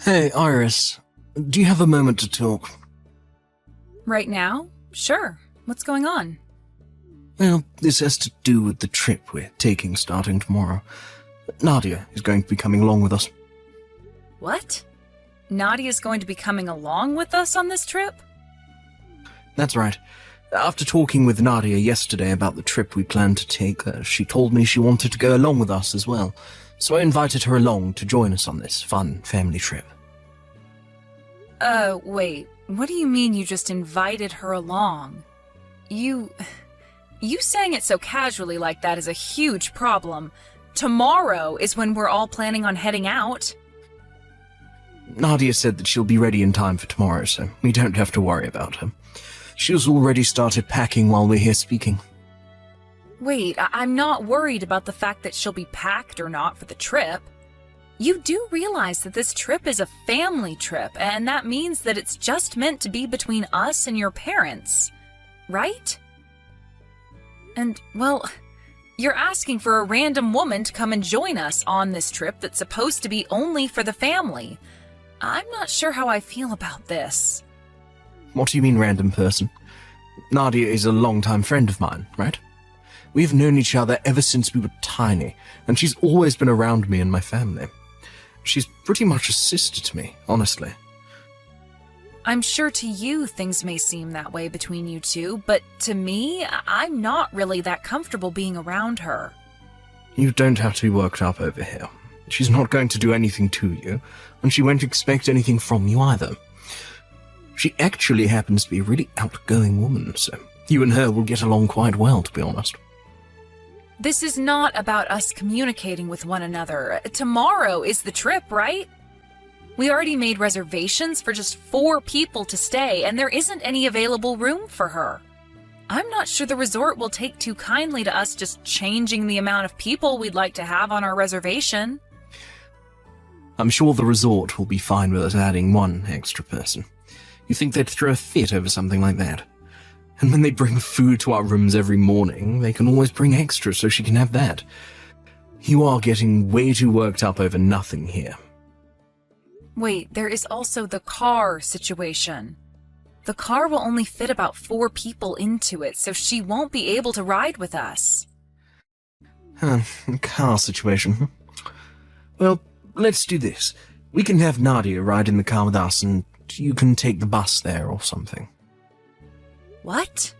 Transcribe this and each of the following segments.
Hey, Iris. Do you have a moment to talk? Right now? Sure. What's going on? Well, this has to do with the trip we're taking starting tomorrow. Nadia is going to be coming along with us. What? Nadia's going to be coming along with us on this trip? That's right. After talking with Nadia yesterday about the trip we planned to take, she told me she wanted to go along with us as well. So I invited her along to join us on this fun family trip. Wait. What do you mean you just invited her along? You saying it so casually like that is a huge problem. Tomorrow is when we're all planning on heading out. Nadia said that she'll be ready in time for tomorrow, so we don't have to worry about her. She's already started packing while we're here speaking. Wait, I'm not worried about the fact that she'll be packed or not for the trip. You do realize that this trip is a family trip, and that means that it's just meant to be between us and your parents, right? And, well, you're asking for a random woman to come and join us on this trip that's supposed to be only for the family. I'm not sure how I feel about this. What do you mean, random person? Nadia is a long-time friend of mine, right? We've known each other ever since we were tiny, and she's always been around me and my family. She's pretty much a sister to me, honestly. I'm sure to you things may seem that way between you two, but to me, I'm not really that comfortable being around her. You don't have to be worked up over here. She's not going to do anything to you, and she won't expect anything from you either. She actually happens to be a really outgoing woman, so you and her will get along quite well, to be honest. This is not about us communicating with one another. Tomorrow is the trip, right? We already made reservations for just 4 people to stay, and there isn't any available room for her. I'm not sure the resort will take too kindly to us just changing the amount of people we'd like to have on our reservation. I'm sure the resort will be fine with us adding 1 extra person. You think they'd throw a fit over something like that? And when they bring food to our rooms every morning, they can always bring extra so she can have that. You are getting way too worked up over nothing here. Wait, there is also the car situation. The car will only fit about 4 people into it, so she won't be able to ride with us. Car situation. Well, let's do this. We can have Nadia ride in the car with us, and you can take the bus there or something. What?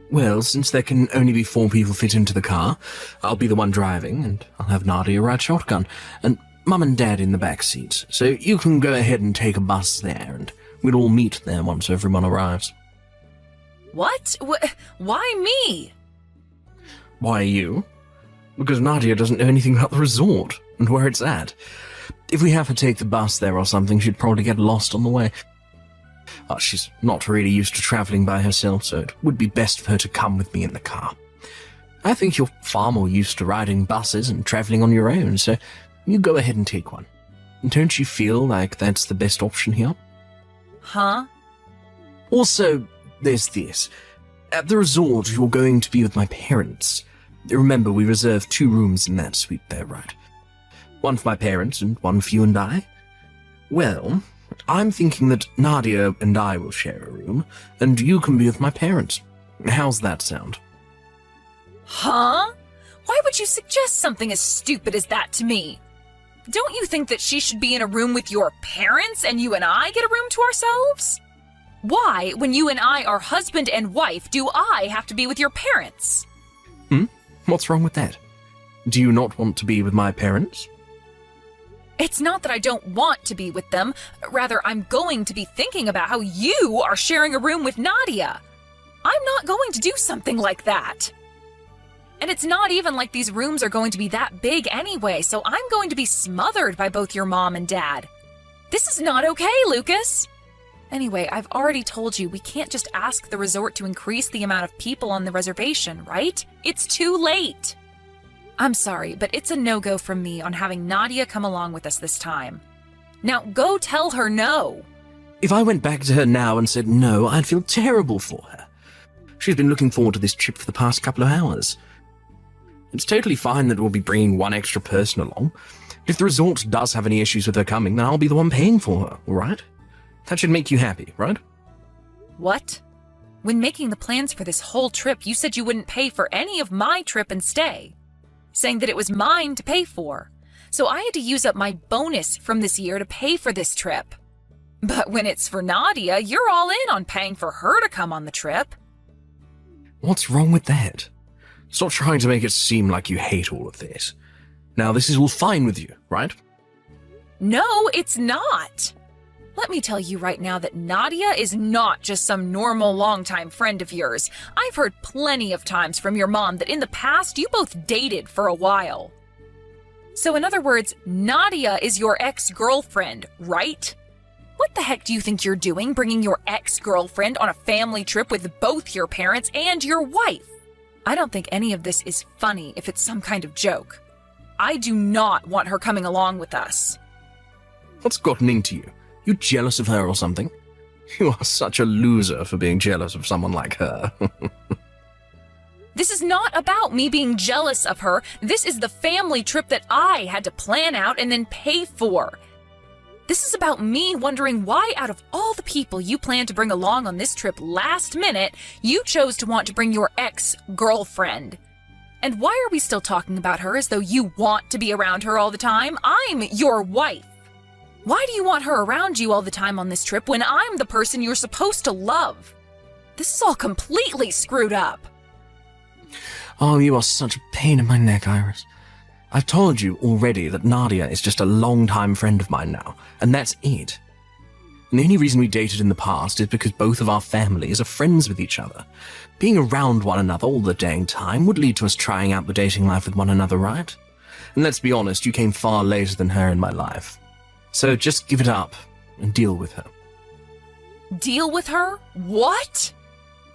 Well, since there can only be 4 people fit into the car, I'll be the one driving, and I'll have Nadia ride shotgun, and Mum and Dad in the back seat. So you can go ahead and take a bus there, and we'll all meet there once everyone arrives. What? Why me? Why you? Because Nadia doesn't know anything about the resort and where it's at. If we have her take the bus there or something, she'd probably get lost on the way. She's not really used to travelling by herself, so it would be best for her to come with me in the car. I think you're far more used to riding buses and travelling on your own, so you go ahead and take one. Don't you feel like that's the best option here? Huh? Also, there's this. At the resort, you're going to be with my parents. Remember, we reserved 2 rooms in that suite there, right? 1 for my parents and 1 for you and I. Well, I'm thinking that Nadia and I will share a room, and you can be with my parents. How's that sound? Huh? Why would you suggest something as stupid as that to me? Don't you think that she should be in a room with your parents and you and I get a room to ourselves? Why, when you and I are husband and wife, do I have to be with your parents? What's wrong with that? Do you not want to be with my parents? It's not that I don't want to be with them. Rather, I'm going to be thinking about how you are sharing a room with Nadia. I'm not going to do something like that. And it's not even like these rooms are going to be that big anyway, so I'm going to be smothered by both your mom and dad. This is not okay, Lucas. Anyway, I've already told you we can't just ask the resort to increase the amount of people on the reservation, right? It's too late. I'm sorry, but it's a no-go from me on having Nadia come along with us this time. Now, go tell her no. If I went back to her now and said no, I'd feel terrible for her. She's been looking forward to this trip for the past couple of hours. It's totally fine that we'll be bringing 1 extra person along. If the resort does have any issues with her coming, then I'll be the one paying for her, alright? That should make you happy, right? What? When making the plans for this whole trip, you said you wouldn't pay for any of my trip and stay, saying that it was mine to pay for. So I had to use up my bonus from this year to pay for this trip. But when it's for Nadia, you're all in on paying for her to come on the trip. What's wrong with that? Stop trying to make it seem like you hate all of this. Now, this is all fine with you, right? No, it's not. Let me tell you right now that Nadia is not just some normal longtime friend of yours. I've heard plenty of times from your mom that in the past you both dated for a while. So in other words, Nadia is your ex-girlfriend, right? What the heck do you think you're doing, bringing your ex-girlfriend on a family trip with both your parents and your wife? I don't think any of this is funny if it's some kind of joke. I do not want her coming along with us. What's gotten into you? You jealous of her or something? You are such a loser for being jealous of someone like her. This is not about me being jealous of her. This is the family trip that I had to plan out and then pay for. This is about me wondering why, out of all the people you planned to bring along on this trip last minute, you chose to want to bring your ex-girlfriend. And why are we still talking about her as though you want to be around her all the time? I'm your wife. Why do you want her around you all the time on this trip when I'm the person you're supposed to love? This is all completely screwed up. Oh, you are such a pain in my neck, Iris. I've told you already that Nadia is just a long-time friend of mine now, and that's it. And the only reason we dated in the past is because both of our families are friends with each other. Being around one another all the dang time would lead to us trying out the dating life with one another, right? And let's be honest, you came far later than her in my life. So just give it up and deal with her. Deal with her? What?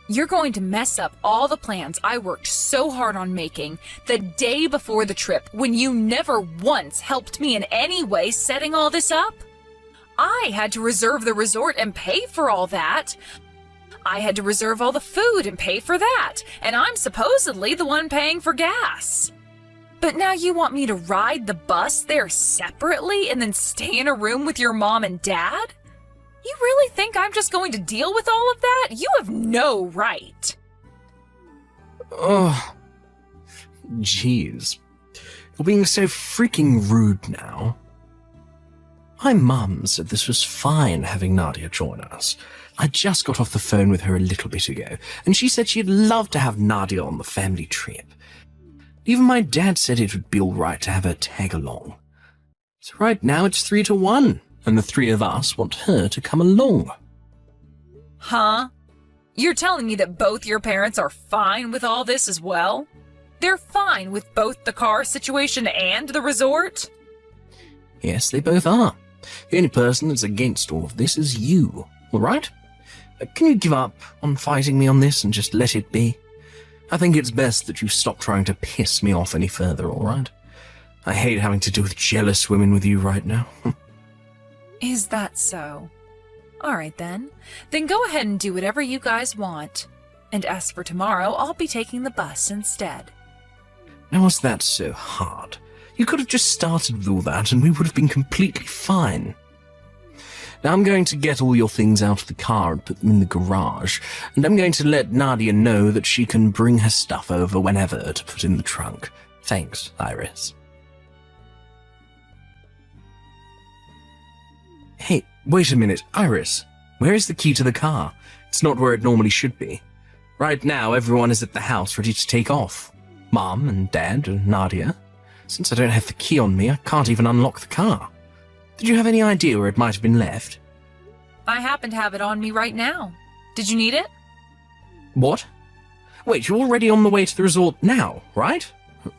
You're going to mess up all the plans I worked so hard on making the day before the trip when you never once helped me in any way setting all this up? I had to reserve the resort and pay for all that. I had to reserve all the food and pay for that, and I'm supposedly the one paying for gas. But now you want me to ride the bus there separately and then stay in a room with your mom and dad? You really think I'm just going to deal with all of that? You have no right. Oh, jeez. You're being so freaking rude now. My mum said this was fine having Nadia join us. I just got off the phone with her a little bit ago, and she said she'd love to have Nadia on the family trip. Even my dad said it would be alright to have her tag along. So right now it's 3-1, and the three of us want her to come along. Huh? You're telling me that both your parents are fine with all this as well? They're fine with both the car situation and the resort? Yes, they both are. The only person that's against all of this is you, alright? Can you give up on fighting me on this and just let it be? I think it's best that you stop trying to piss me off any further, alright? I hate having to deal with jealous women with you right now. Is that so? Alright then. Then go ahead and do whatever you guys want. And as for tomorrow, I'll be taking the bus instead. Now was that so hard? You could have just started with all that and we would have been completely fine. Now I'm going to get all your things out of the car and put them in the garage, and I'm going to let Nadia know that she can bring her stuff over whenever to put in the trunk. Thanks, Iris. Hey, wait a minute, Iris. Where is the key to the car? It's not where it normally should be. Right now, everyone is at the house ready to take off. Mom and Dad and Nadia. Since I don't have the key on me, I can't even unlock the car. Did you have any idea where it might have been left? I happen to have it on me right now. Did you need it? What? Wait, you're already on the way to the resort now, right?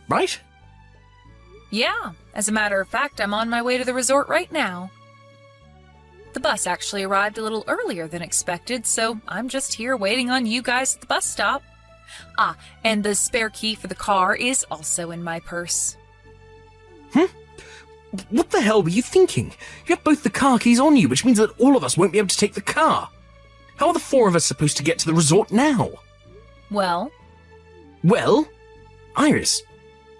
Right? Yeah, as a matter of fact, I'm on my way to the resort right now. The bus actually arrived a little earlier than expected, so I'm just here waiting on you guys at the bus stop. Ah, and the spare key for the car is also in my purse. What the hell were you thinking? You have both the car keys on you, which means that all of us won't be able to take the car. How are the four of us supposed to get to the resort now? Well? Well? Iris,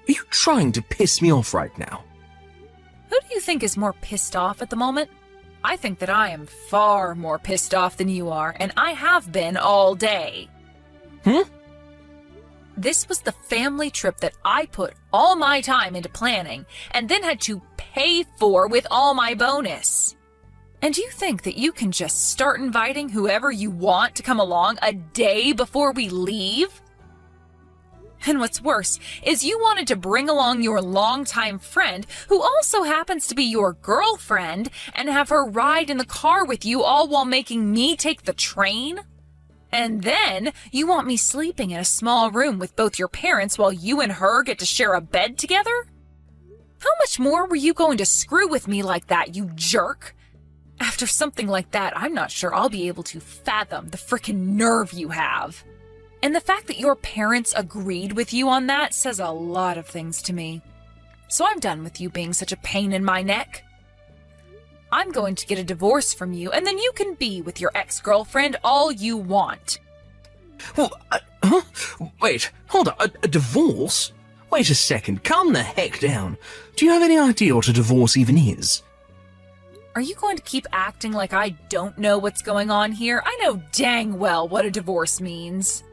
are you trying to piss me off right now? Who do you think is more pissed off at the moment? I think that I am far more pissed off than you are, and I have been all day. This was the family trip that I put all my time into planning and then had to pay for with all my bonus. And you think that you can just start inviting whoever you want to come along a day before we leave? And what's worse is you wanted to bring along your longtime friend, who also happens to be your girlfriend, and have her ride in the car with you, all while making me take the train? And then you want me sleeping in a small room with both your parents while you and her get to share a bed together? How much more were you going to screw with me like that, you jerk? After something like that, I'm not sure I'll be able to fathom the frickin' nerve you have. And the fact that your parents agreed with you on that says a lot of things to me. So I'm done with you being such a pain in my neck. I'm going to get a divorce from you, and then you can be with your ex-girlfriend all you want. Well, wait, hold on, a divorce? Wait a second, calm the heck down. Do you have any idea what a divorce even is? Are you going to keep acting like I don't know what's going on here? I know dang well what a divorce means.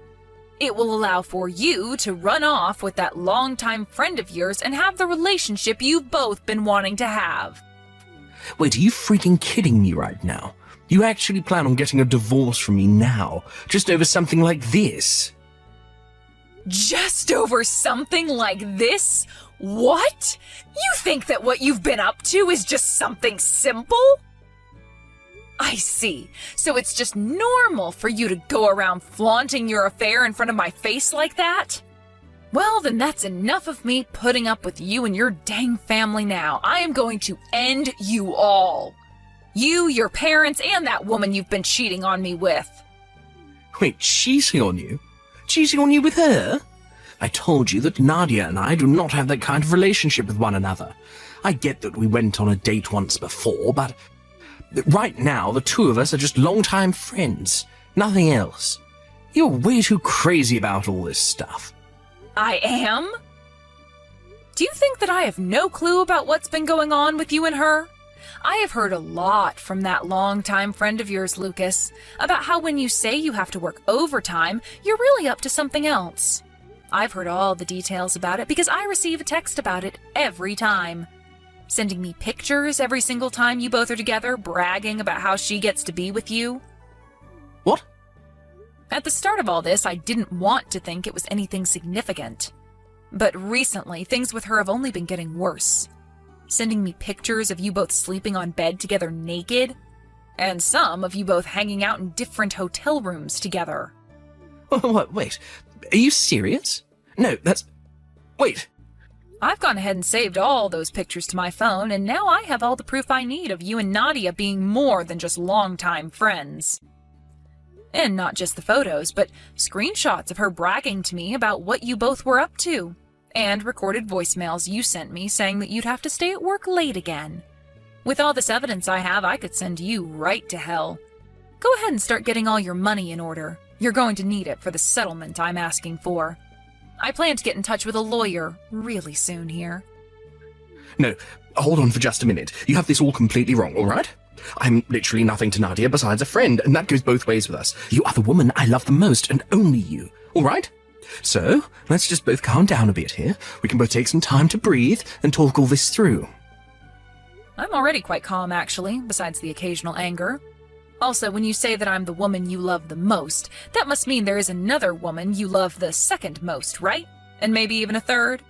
It will allow for you to run off with that longtime friend of yours and have the relationship you've both been wanting to have. Wait, are you freaking kidding me right now? You actually plan on getting a divorce from me now, just over something like this? Just over something like this? What? You think that what you've been up to is just something simple? I see. So it's just normal for you to go around flaunting your affair in front of my face like that? Well, then that's enough of me putting up with you and your dang family now. I am going to end you all. You, your parents, and that woman you've been cheating on me with. Wait, cheating on you? Cheating on you with her? I told you that Nadia and I do not have that kind of relationship with one another. I get that we went on a date once before, but right now the two of us are just longtime friends. Nothing else. You're way too crazy about all this stuff. I am? Do you think that I have no clue about what's been going on with you and her? I have heard a lot from that longtime friend of yours, Lucas, about how when you say you have to work overtime, you're really up to something else. I've heard all the details about it because I receive a text about it every time. Sending me pictures every single time you both are together, bragging about how she gets to be with you. What? At the start of all this, I didn't want to think it was anything significant. But recently, things with her have only been getting worse. Sending me pictures of you both sleeping on bed together naked, and some of you both hanging out in different hotel rooms together. What? Wait, are you serious? No, wait. I've gone ahead and saved all those pictures to my phone, and now I have all the proof I need of you and Nadia being more than just longtime friends. And not just the photos, but screenshots of her bragging to me about what you both were up to, and recorded voicemails you sent me saying that you'd have to stay at work late again. With all this evidence I have, I could send you right to hell. Go ahead and start getting all your money in order. You're going to need it for the settlement I'm asking for. I plan to get in touch with a lawyer really soon here. No, hold on for just a minute. You have this all completely wrong, all right? I'm literally nothing to Nadia besides a friend, and that goes both ways with us. You are the woman I love the most, and only you, all right? So, let's just both calm down a bit here. We can both take some time to breathe and talk all this through. I'm already quite calm, actually, besides the occasional anger. Also, when you say that I'm the woman you love the most, that must mean there is another woman you love the second most, right? And maybe even a third?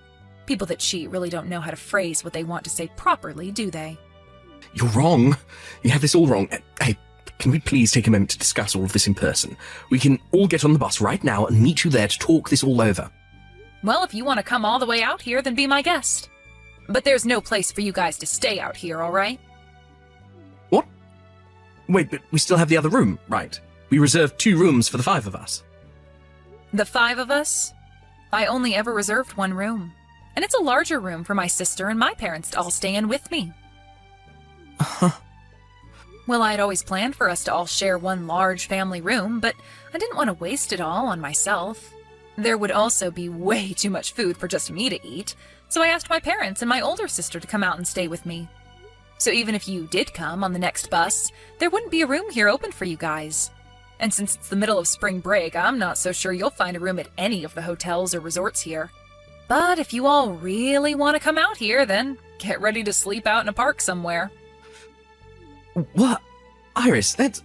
People that cheat really don't know how to phrase what they want to say properly, do they? You're wrong. You have this all wrong. Hey, can we please take a moment to discuss all of this in person? We can all get on the bus right now and meet you there to talk this all over. Well, if you want to come all the way out here, then be my guest. But there's no place for you guys to stay out here, all right? What? Wait, but we still have the other room, right? We reserved 2 rooms for the 5 of us. The 5 of us? I only ever reserved 1 room. And it's a larger room for my sister and my parents to all stay in with me. Well, I'd always planned for us to all share one large family room, but I didn't want to waste it all on myself. There would also be way too much food for just me to eat, so I asked my parents and my older sister to come out and stay with me. So even if you did come on the next bus, there wouldn't be a room here open for you guys. And since it's the middle of spring break, I'm not so sure you'll find a room at any of the hotels or resorts here. But if you all really want to come out here, then get ready to sleep out in a park somewhere. What? Iris, that's...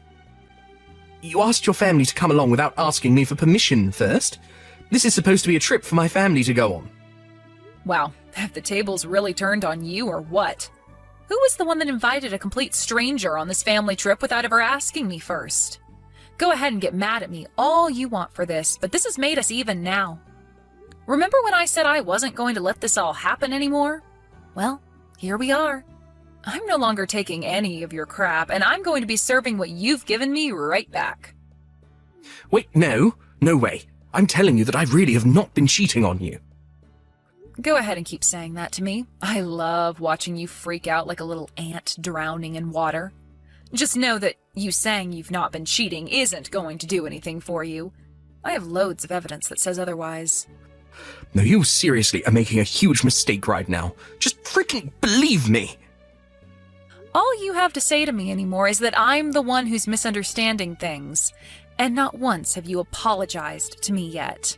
You asked your family to come along without asking me for permission first? This is supposed to be a trip for my family to go on. Wow, have the tables really turned on you or what? Who was the one that invited a complete stranger on this family trip without ever asking me first? Go ahead and get mad at me all you want for this, but this has made us even now. Remember when I said I wasn't going to let this all happen anymore? Well, here we are. I'm no longer taking any of your crap, and I'm going to be serving what you've given me right back. Wait, no way. I'm telling you that I really have not been cheating on you. Go ahead and keep saying that to me. I love watching you freak out like a little ant drowning in water. Just know that you saying you've not been cheating isn't going to do anything for you. I have loads of evidence that says otherwise. No, you seriously are making a huge mistake right now. Just freaking believe me. All you have to say to me anymore is that I'm the one who's misunderstanding things, and not once have you apologized to me yet.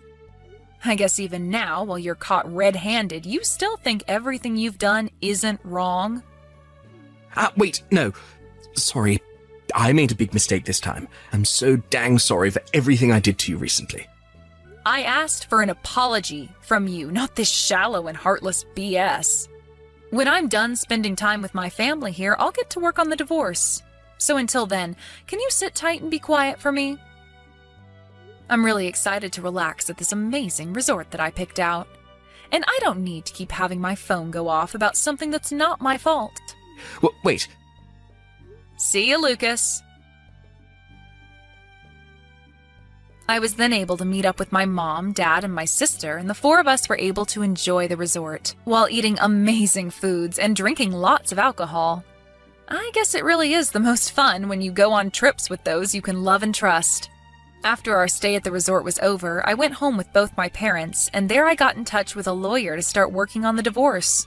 I guess even now, while you're caught red-handed, you still think everything you've done isn't wrong? Wait, no. Sorry, I made a big mistake this time. I'm so dang sorry for everything I did to you recently. I asked for an apology from you, not this shallow and heartless BS. When I'm done spending time with my family here, I'll get to work on the divorce. So until then, can you sit tight and be quiet for me? I'm really excited to relax at this amazing resort that I picked out. And I don't need to keep having my phone go off about something that's not my fault. Wait. See you, Lucas. I was then able to meet up with my mom, dad, and my sister, and the four of us were able to enjoy the resort while eating amazing foods and drinking lots of alcohol. I guess it really is the most fun when you go on trips with those you can love and trust. After our stay at the resort was over, I went home with both my parents, and there I got in touch with a lawyer to start working on the divorce.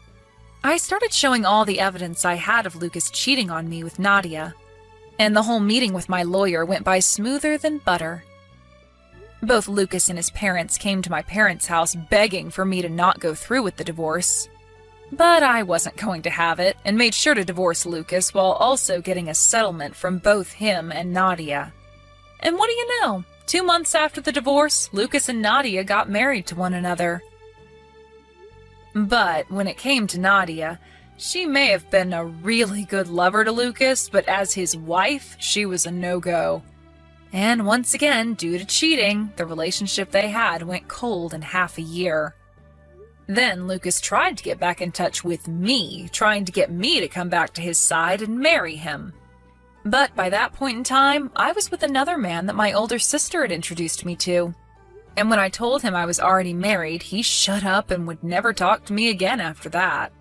I started showing all the evidence I had of Lucas cheating on me with Nadia, and the whole meeting with my lawyer went by smoother than butter. Both Lucas and his parents came to my parents' house begging for me to not go through with the divorce. But I wasn't going to have it, and made sure to divorce Lucas while also getting a settlement from both him and Nadia. And what do you know? 2 months after the divorce, Lucas and Nadia got married to one another. But when it came to Nadia, she may have been a really good lover to Lucas, but as his wife, she was a no-go. And once again, due to cheating, the relationship they had went cold in half a year. Then Lucas tried to get back in touch with me, trying to get me to come back to his side and marry him. But by that point in time, I was with another man that my older sister had introduced me to. And when I told him I was already married, he shut up and would never talk to me again after that.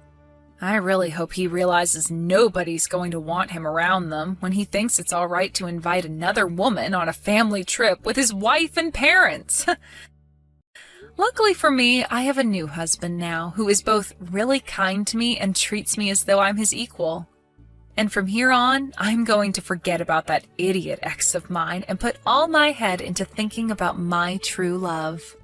I really hope he realizes nobody's going to want him around them when he thinks it's all right to invite another woman on a family trip with his wife and parents. Luckily for me, I have a new husband now who is both really kind to me and treats me as though I'm his equal. And from here on, I'm going to forget about that idiot ex of mine and put all my head into thinking about my true love.